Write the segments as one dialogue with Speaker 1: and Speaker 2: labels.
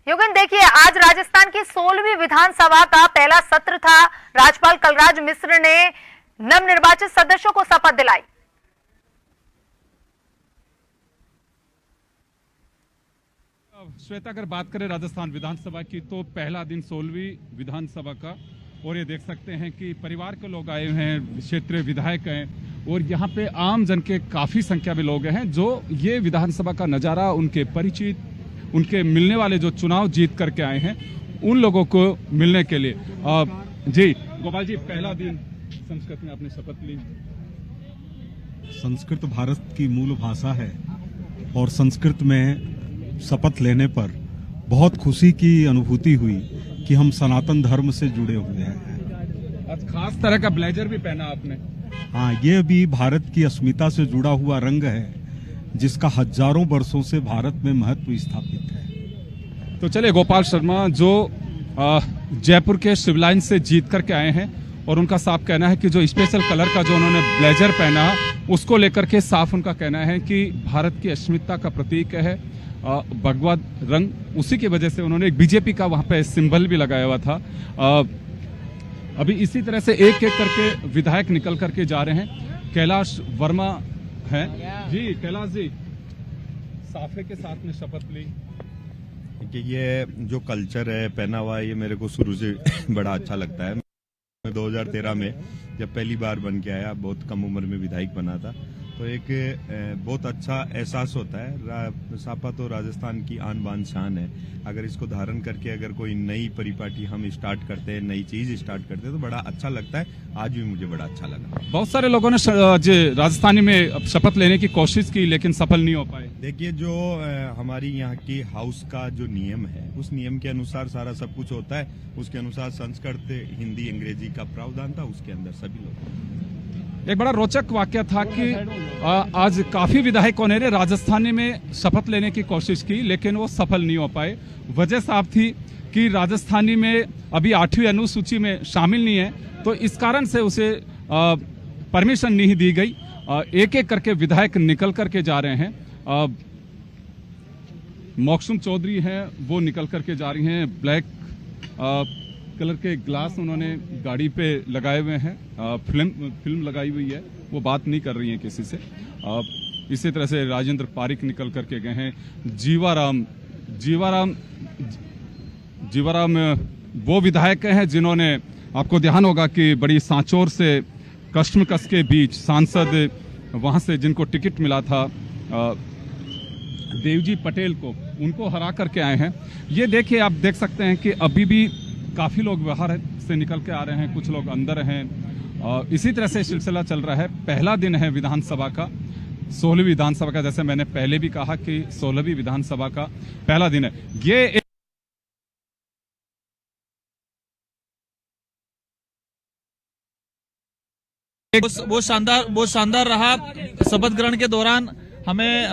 Speaker 1: योगेन, देखिए आज राजस्थान की 16वीं विधानसभा का पहला सत्र था। राज्यपाल कलराज मिश्र ने नवनिर्वाचित सदस्यों को शपथ दिलाई।
Speaker 2: श्वेता, अगर बात करें राजस्थान विधानसभा की तो पहला दिन 16वीं विधानसभा का, और ये देख सकते हैं कि परिवार के लोग आए हैं, क्षेत्रीय विधायक हैं और यहाँ पे आम जन के काफी संख्या में लोग हैं जो ये विधानसभा का नजारा, उनके परिचित, उनके मिलने वाले जो चुनाव जीत करके आए हैं उन लोगों को मिलने के लिए। जी गोपाल जी, पहला दिन संस्कृत में आपने शपथ ली।
Speaker 3: संस्कृत भारत की मूल भाषा है और संस्कृत में शपथ लेने पर बहुत खुशी की अनुभूति हुई कि हम सनातन धर्म से जुड़े हुए हैं।
Speaker 2: आज खास तरह का ब्लेजर भी पहना आपने।
Speaker 3: हाँ, ये भी भारत की अस्मिता से जुड़ा हुआ रंग है जिसका हजारों वर्षों से भारत में महत्व स्थापित है।
Speaker 2: तो चलिए, गोपाल शर्मा जो जयपुर के सिविल लाइन से जीत करके आए हैं और उनका साफ कहना है कि जो स्पेशल कलर का जो उन्होंने ब्लेजर पहना उसको लेकर के साफ उनका कहना है कि भारत की अस्मिता का प्रतीक है भगवा रंग, उसी की वजह से उन्होंने एक बीजेपी का वहां पे सिंबल भी लगाया हुआ था। अभी इसी तरह से एक एक करके विधायक निकल करके जा रहे हैं। कैलाश वर्मा हैं जी। कैलाश जी, साफे के साथ में शपथ ली
Speaker 4: कि ये जो कल्चर है, पहना हुआ है, ये मेरे को शुरू से बड़ा अच्छा लगता है। मैं 2013 में जब पहली बार बन के आया, बहुत कम उम्र में विधायक बना था, तो एक बहुत अच्छा एहसास होता है। सापा तो राजस्थान की आन बान शान है। अगर इसको धारण करके अगर कोई नई परिपाटी हम स्टार्ट करते हैं, नई चीज स्टार्ट करते हैं तो बड़ा अच्छा लगता है। आज भी मुझे बड़ा अच्छा लगा।
Speaker 2: बहुत सारे लोगों ने राजस्थानी में शपथ लेने की कोशिश की लेकिन सफल नहीं हो पाए।
Speaker 4: देखिए, जो हमारी यहाँ की हाउस का जो नियम है, उस नियम के अनुसार सारा सब कुछ होता है। उसके अनुसार संस्कृत, हिंदी, अंग्रेजी का प्रावधान था, उसके अंदर सभी लोग।
Speaker 2: एक बड़ा रोचक वाक्य था कि आज काफी विधायकों ने राजस्थानी में शपथ लेने की कोशिश की लेकिन वो सफल नहीं हो पाए। वजह साफ थी कि राजस्थानी में अभी 8वीं अनुसूची में शामिल नहीं है, तो इस कारण से उसे परमिशन नहीं दी गई। एक एक करके विधायक निकल करके जा रहे हैं। मोक्षुम चौधरी हैं, वो निकल करके जा रही हैं। ब्लैक कलर के ग्लास उन्होंने गाड़ी पे लगाए हुए हैं। फिल्म लगाई हुई है, वो बात नहीं कर रही हैं किसी से। इसी तरह से राजेंद्र पारिक निकल करके गए हैं। जीवाराम वो विधायक हैं जिन्होंने, आपको ध्यान होगा कि बड़ी सांचौर से कश्मकश के बीच सांसद वहां से जिनको टिकट मिला था देवजी पटेल को, उनको हरा करके आए हैं। ये देखिए, आप देख सकते हैं कि अभी भी काफी लोग बाहर से निकल के आ रहे हैं, कुछ लोग अंदर हैं। इसी तरह से सिलसिला चल रहा है। पहला दिन है विधानसभा का, 16वीं विधानसभा का। जैसे मैंने पहले भी कहा कि 16वीं विधानसभा का पहला दिन है। ये
Speaker 5: वो शानदार रहा। शपथ ग्रहण के दौरान हमें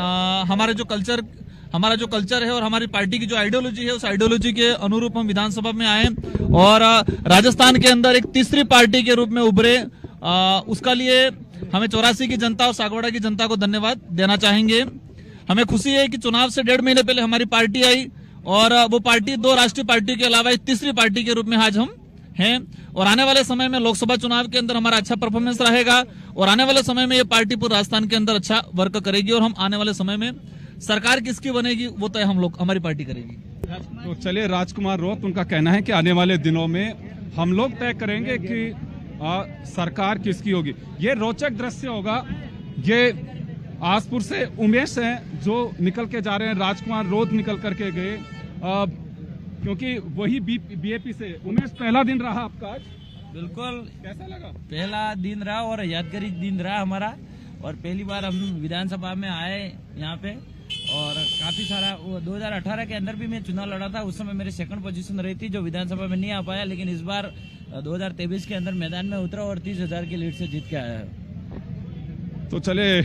Speaker 5: हमारा जो कल्चर है और हमारी पार्टी की जो आइडियोलॉजी है, उस आइडियोलॉजी के अनुरूप हम विधानसभा में आए और राजस्थान के अंदर एक तीसरी पार्टी के रूप में उभरे। उसका लिए हमें 84 की जनता और सागवाड़ा की जनता को धन्यवाद देना चाहेंगे। हमें खुशी है कि चुनाव से 1.5 महीने पहले हमारी पार्टी आई और वो पार्टी 2 राष्ट्रीय पार्टी के अलावा एक तीसरी पार्टी के रूप में आज हम हैं। और आने वाले समय में लोकसभा चुनाव के अंदर हमारा अच्छा परफॉर्मेंस रहेगा और आने वाले समय में ये पार्टी पूरे राजस्थान के अंदर अच्छा वर्क करेगी और हम आने वाले समय में सरकार किसकी बनेगी वो तय हमारी पार्टी करेगी।
Speaker 2: तो चलिए, राजकुमार रोत, उनका कहना है कि आने वाले दिनों में हम लोग तय करेंगे कि सरकार किसकी होगी। ये रोचक दृश्य होगा। ये आसपुर से उमेश हैं जो निकल के जा रहे हैं। राजकुमार रोत निकल करके गए क्योंकि वही बीएपी से। उमेश, पहला दिन रहा आपका आज?
Speaker 6: बिल्कुल,
Speaker 2: कैसा लगा?
Speaker 6: पहला दिन रहा और यादगारी दिन रहा हमारा। और पहली बार हम विधानसभा में आए यहाँ पे और काफी सारा 2018 के अंदर भी मैं चुनाव लड़ा था, उस समय मेरी 2nd पोजीशन रही थी जो विधानसभा में नहीं आ पाया, लेकिन इस बार 2023 के अंदर मैदान में उतरा और 30,000 की लीड से जीत के आया है।
Speaker 2: तो चले,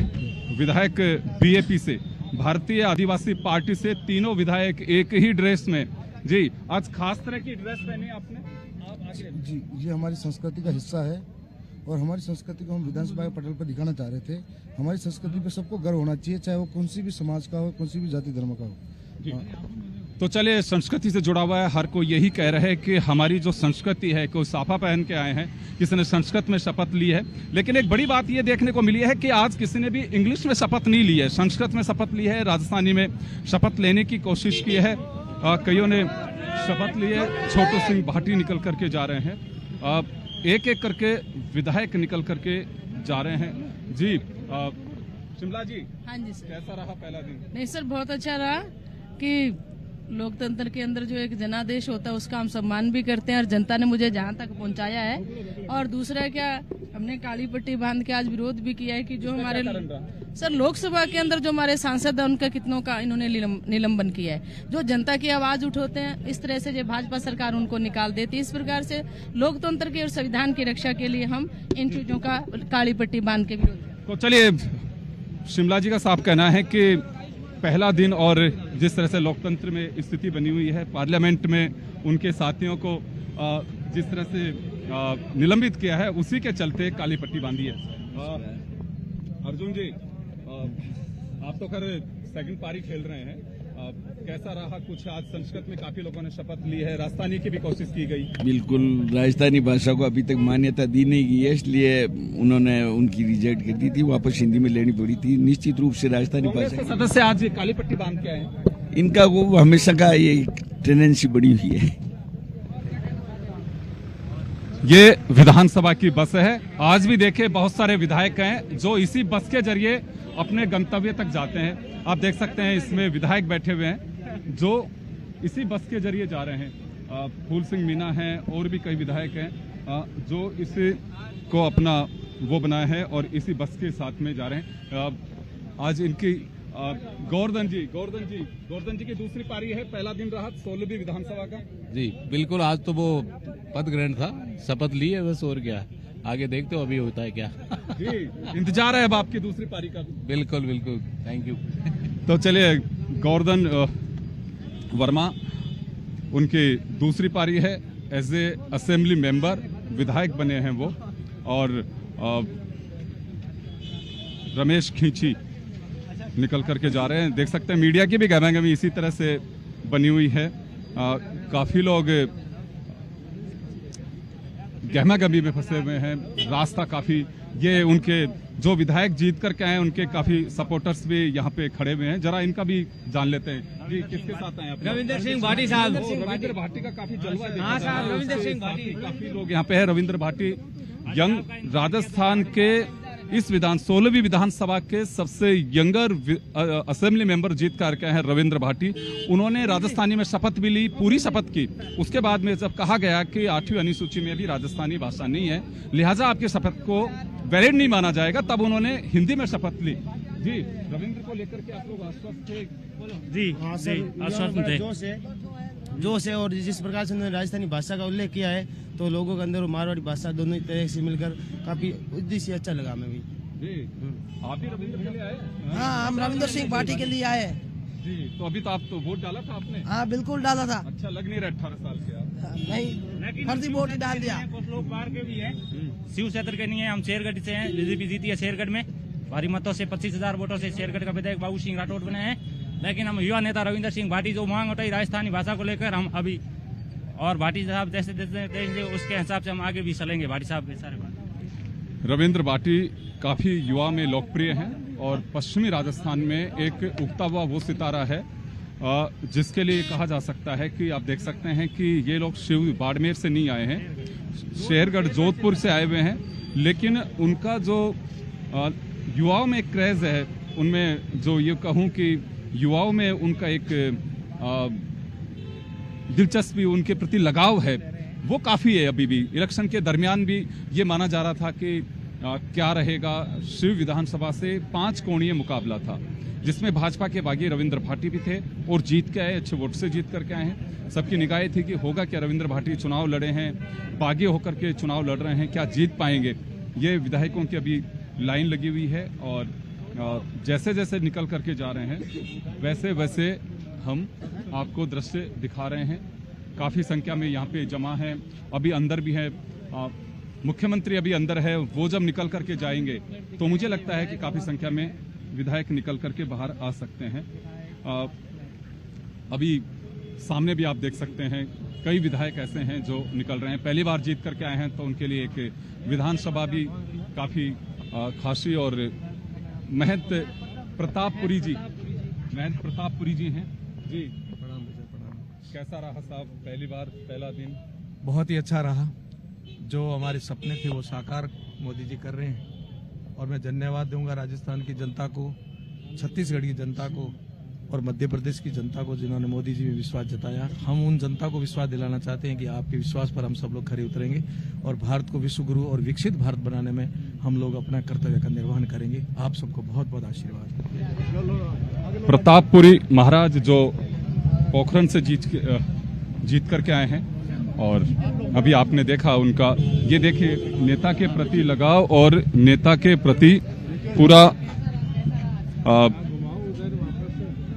Speaker 2: विधायक बीएपी से, भारतीय आदिवासी पार्टी से, तीनों विधायक एक ही ड्रेस में। जी, आज खास तरह की ड्रेस पहनी आपने। आप आगे।
Speaker 7: जी, ये हमारी संस्कृति का हिस्सा है और हमारी संस्कृति को हम विधानसभा के पटल पर दिखाना चाह रहे थे। हमारी संस्कृति पे सबको गर्व होना चाहिए, चाहे वो कौन सी भी समाज का हो, कौन सी भी जाति धर्म का हो।
Speaker 2: तो चलिए, संस्कृति से जुड़ा हुआ है, हर कोई यही कह रहा है कि हमारी जो संस्कृति है, कोई साफा पहन के आए हैं, किसी ने संस्कृत में शपथ ली है। लेकिन एक बड़ी बात ये देखने को मिली है कि आज किसी ने भी इंग्लिश में शपथ नहीं ली है, संस्कृत में शपथ ली है, राजस्थानी में शपथ लेने की कोशिश की है। कईयों ने शपथ ली है। छोटू सिंह भाटी निकल करके जा रहे हैं, एक एक करके विधायक निकल करके जा रहे हैं। जी शिमला जी,
Speaker 8: हाँ जी सर।
Speaker 2: कैसा रहा पहला दिन?
Speaker 8: नहीं सर, बहुत अच्छा रहा कि लोकतंत्र के अंदर जो एक जनादेश होता है उसका हम सम्मान भी करते हैं और जनता ने मुझे जहाँ तक पहुँचाया है। और दूसरा क्या, हमने काली पट्टी बांध के आज विरोध भी किया है कि जो हमारे सर लोकसभा के अंदर जो हमारे सांसद है उनका कितनों का इन्होंने निलंबन किया है। जो जनता की आवाज उठाते हैं, इस तरह से जो भाजपा सरकार उनको निकाल देती है। इस प्रकार से लोकतंत्र के और संविधान की रक्षा के लिए हम इन चीजों का काली पट्टी बांध के विरोध।
Speaker 2: तो चलिए, शिमला जी का साफ कहना है कि पहला दिन और जिस तरह से लोकतंत्र में स्थिति बनी हुई है, पार्लियामेंट में उनके साथियों को जिस तरह से निलंबित किया है, उसी के चलते काली पट्टी बांधी है। अर्जुन जी, आप तो खैर सेकंड पारी खेल रहे हैं, कैसा रहा? कुछ आज संस्कृत में काफी लोगों ने शपथ ली है, राजस्थानी की भी कोशिश की गई।
Speaker 9: बिल्कुल, राजस्थानी भाषा को अभी तक मान्यता दी नहीं गई है, इसलिए उन्होंने उनकी रिजेक्ट कर दी थी, वापस हिंदी में लेनी पड़ी थी। निश्चित रूप से राजस्थानी भाषा
Speaker 2: सदस्य आज काली पट्टी बांध के आए,
Speaker 9: इनका वो हमेशा का ये टेंडेंसी बड़ी हुई है।
Speaker 2: ये विधानसभा की बस है। आज भी देखे बहुत सारे विधायक हैं जो इसी बस के जरिए अपने गंतव्य तक जाते हैं। आप देख सकते हैं इसमें विधायक बैठे हुए हैं जो इसी बस के जरिए जा रहे हैं। फूल सिंह मीणा हैं और भी कई विधायक हैं जो इसी को अपना वो बनाया है और इसी बस के साथ में जा रहे हैं। आज इनकी गोवर्धन जी की दूसरी पारी है। पहला दिन रहा 16वीं विधानसभा का।
Speaker 10: जी बिल्कुल, आज तो वो पद ग्रहण था, शपथ ली है बस, और क्या आगे देखते हो अभी होता है क्या।
Speaker 2: जी, इंतजार है अब आपकी दूसरी पारी का।
Speaker 10: बिल्कुल बिल्कुल, थैंक यू।
Speaker 2: तो चलिए, गोवर्धन वर्मा, उनकी दूसरी पारी है, एज ए असेंबली मेंबर विधायक बने हैं वो। और रमेश खींची निकल करके जा रहे हैं। देख सकते हैं मीडिया की भी गहमागहमी इसी तरह से बनी हुई है। काफी लोग गहमागहमी में फंसे हुए हैं। रास्ता काफी, ये उनके जो विधायक जीत करके आए उनके काफी सपोर्टर्स भी यहाँ पे खड़े हुए हैं। जरा इनका भी जान लेते हैं। जी, किसके साथ आए आप?
Speaker 6: रविंद्र सिंह भाटी साहब।
Speaker 2: रविंद्र भाटी का काफी जलवा है।
Speaker 6: हाँ साहब, रविंद्र सिंह भाटी।
Speaker 2: काफी लोग यहाँ पे है। रविंद्र भाटी यंग, राजस्थान के इस 16वीं विधानसभा के सबसे यंगर असेंबली मेंबर जीत करके हैं रविंद्र भाटी। उन्होंने राजस्थानी में शपथ भी ली, पूरी शपथ की। उसके बाद में जब कहा गया कि 8वीं अनुसूची में भी राजस्थानी भाषा नहीं है, लिहाजा आपकी शपथ को वैलिड नहीं माना जाएगा, तब उन्होंने हिंदी में शपथ ली। जी, रविंद्र को लेकर के आप लोग आश्वस्त थे?
Speaker 6: जी आश्वस्त थे, जो से, और जिस प्रकार से उन्होंने राजस्थानी भाषा का उल्लेख किया है तो लोगों के अंदर मारवाड़ी भाषा दोनों तरह से मिलकर काफी उद्देश्य अच्छा लगा हमें भी।
Speaker 2: जी, आप भी रविंद्र के लिए आए?
Speaker 11: हाँ, हम रविंद्र सिंह भाटी के लिए आए।
Speaker 2: जी, तो अभी तो आप तो वोट डाला था आपने?
Speaker 11: हाँ बिल्कुल डाला था।
Speaker 2: अच्छा, लग नहीं रहा 18 साल के आप?
Speaker 11: नहीं, फर्जी वोट ही डाल दिया।
Speaker 6: कुछ लोग बाहर के भी हैं, शिव क्षेत्र के नहीं है। हम शेरगढ़ से हैं, बीजेपी जीती है शेरगढ़ में भारी मतों से, 25,000 वोटों से शेरगढ़ का विधायक बाबू सिंह राठौड़ बने हैं। लेकिन हम युवा नेता रविंद्र सिंह भाटी जो मांग उठाई राजस्थानी भाषा को लेकर, हम अभी और भाटी साहब जैसे देंगे उसके हिसाब से हम आगे भी चलेंगे। भाटी साहब के सारे बात।
Speaker 2: रविंद्र भाटी काफी युवा में लोकप्रिय हैं और पश्चिमी राजस्थान में एक उगता हुआ वो सितारा है जिसके लिए कहा जा सकता है कि आप देख सकते हैं कि ये लोग शिव बाड़मेर से नहीं आए हैं, शेरगढ़ जोधपुर से आए हुए हैं। लेकिन उनका जो युवाओं में एक क्रेज है, उनमें जो ये कहूँ कि युवाओं में उनका एक दिलचस्पी, उनके प्रति लगाव है, वो काफी है। अभी भी इलेक्शन के दरमियान भी ये माना जा रहा था कि क्या रहेगा। शिव विधानसभा से 5 कोणीय मुकाबला था जिसमें भाजपा के बागी रविंद्र भाटी भी थे और जीत के आए, अच्छे वोट से जीत करके आए हैं। सबकी निगाहें थी कि होगा क्या, रविंद्र भाटी चुनाव लड़े हैं, बागी होकर के चुनाव लड़ रहे हैं, क्या जीत पाएंगे। ये विधायकों की अभी लाइन लगी हुई है और जैसे जैसे निकल करके जा रहे हैं वैसे वैसे हम आपको दृश्य दिखा रहे हैं। काफ़ी संख्या में यहाँ पे जमा है, अभी अंदर भी है, मुख्यमंत्री अभी अंदर है। वो जब निकल करके जाएंगे तो मुझे लगता है कि काफ़ी संख्या में विधायक निकल करके बाहर आ सकते हैं। अभी सामने भी आप देख सकते हैं कई विधायक ऐसे हैं जो निकल रहे हैं, पहली बार जीत करके आए हैं, तो उनके लिए एक विधानसभा भी काफी खासी। और महंत प्रतापपुरी जी हैं जी। कैसा रहा साहब पहली बार पहला दिन?
Speaker 12: बहुत ही अच्छा रहा। जो हमारे सपने थे वो साकार मोदी जी कर रहे हैं, और मैं धन्यवाद दूंगा राजस्थान की जनता को, छत्तीसगढ़ की जनता को और मध्य प्रदेश की जनता को, जिन्होंने मोदी जी में विश्वास जताया। हम उन जनता को विश्वास दिलाना चाहते हैं कि आपके विश्वास पर हम सब लोग खरे उतरेंगे और भारत को विश्व गुरु और विकसित भारत बनाने में हम लोग अपना कर्तव्य का निर्वहन करेंगे। आप सबको बहुत बहुत आशीर्वाद।
Speaker 2: प्रतापपुरी महाराज जो पोखरण से जीत करके आए हैं, और अभी आपने देखा उनका, ये देखिए नेता के प्रति लगाव और नेता के प्रति पूरा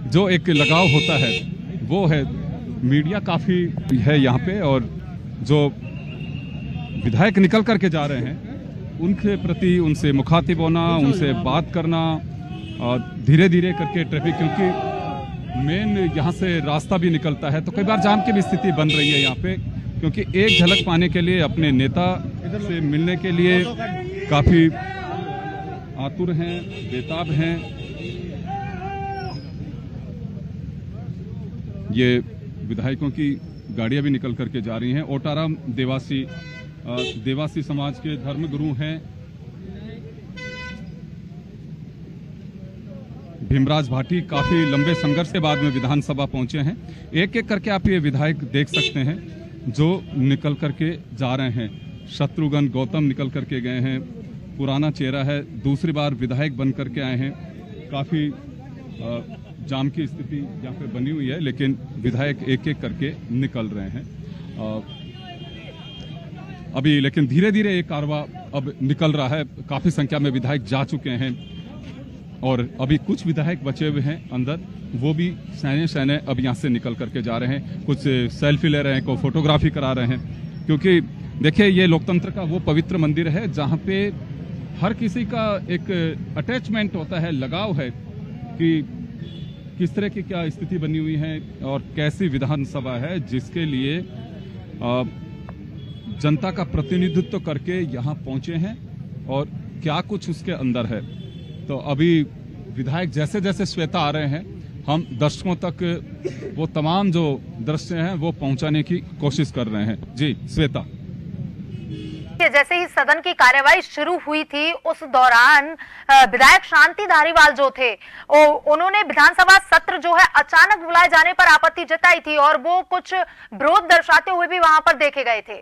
Speaker 2: जो एक लगाव होता है वो है। मीडिया काफी है यहाँ पे, और जो विधायक निकल करके जा रहे हैं उनके प्रति, उनसे मुखातिब होना, उनसे बात करना, धीरे धीरे करके ट्रैफिक, क्योंकि मेन यहाँ से रास्ता भी निकलता है तो कई बार जाम की भी स्थिति बन रही है यहाँ पे, क्योंकि एक झलक पाने के लिए, अपने नेता से मिलने के लिए काफी आतुर हैं, बेताब हैं। ये विधायकों की गाड़ियां भी निकल करके जा रही हैं। ओटाराम देवासी समाज के धर्मगुरु हैं भीमराज भाटी, काफी लंबे संघर्ष के बाद में विधानसभा पहुंचे हैं। एक एक करके आप ये विधायक देख सकते हैं जो निकल करके जा रहे हैं। शत्रुघ्न गौतम निकल करके गए हैं, पुराना चेहरा है, दूसरी बार विधायक बन करके आए हैं। काफी जाम की स्थिति यहाँ पे बनी हुई है, लेकिन विधायक एक एक करके निकल रहे हैं अभी। लेकिन धीरे धीरे ये कारवां अब निकल रहा है, काफी संख्या में विधायक जा चुके हैं और अभी कुछ विधायक बचे हुए हैं अंदर, वो भी सहने अब यहाँ से निकल करके जा रहे हैं। कुछ सेल्फी ले रहे हैं, कोई फोटोग्राफी करा रहे हैं, क्योंकि देखिए ये लोकतंत्र का वो पवित्र मंदिर है जहाँ पे हर किसी का एक अटैचमेंट होता है, लगाव है कि किस तरह की क्या स्थिति बनी हुई है और कैसी विधानसभा है जिसके लिए जनता का प्रतिनिधित्व करके यहाँ पहुंचे हैं और क्या कुछ उसके अंदर है। तो अभी विधायक जैसे जैसे श्वेता आ रहे हैं, हम दर्शकों तक वो तमाम जो दृश्य हैं वो पहुंचाने की कोशिश कर रहे हैं। जी श्वेता।
Speaker 1: जैसे ही सदन की कार्यवाही शुरू हुई थी उस दौरान विधायक शांति धारीवाल जो थे उन्होंने विधानसभा सत्र जो है अचानक बुलाए जाने पर आपत्ति जताई थी और वो कुछ विरोध दर्शाते हुए भी वहां पर देखे गए थे।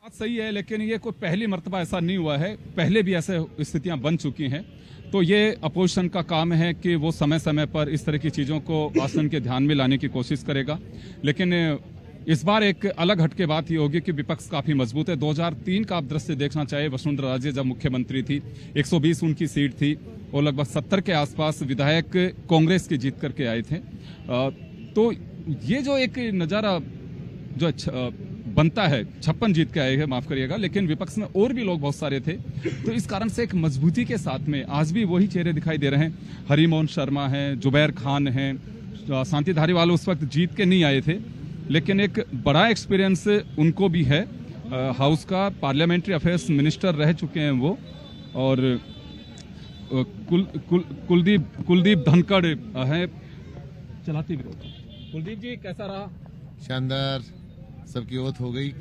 Speaker 2: बात सही है, लेकिन ये कोई पहली मर्तबा ऐसा नहीं हुआ है, पहले भी ऐसे स्थितियां बन चुकी हैं। तो ये अपोजिशन का काम है कि वो समय समय पर इस तरह की चीज़ों को आसन के ध्यान में लाने की कोशिश करेगा। लेकिन इस बार एक अलग हटके बात ये होगी कि विपक्ष काफ़ी मजबूत है। 2003 का आप दृश्य देखना चाहिए, वसुंधरा राजे जब मुख्यमंत्री थी, 120 उनकी सीट थी और लगभग 70 के आसपास विधायक कांग्रेस के जीत करके आए थे। तो ये जो एक नज़ारा जो बनता है, 56 जीत के आए हैं, माफ करिएगा, लेकिन विपक्ष में और भी लोग बहुत सारे थे, तो इस कारण से एक मजबूती के साथ में आज भी वही चेहरे दिखाई दे रहे हैं। हरिमोहन शर्मा हैं, जुबैर खान हैं, शांति धारीवाल उस वक्त जीत के नहीं आए थे, लेकिन एक बड़ा एक्सपीरियंस उनको भी है। हाउस का पार्लियामेंट्री अफेयर्स मिनिस्टर रह चुके हैं वो, और कुलदीप धनखड़ है चलाती विरोध। कुलदीप जी कैसा रहा?
Speaker 13: शानदार, सबकी ओथ हो गई।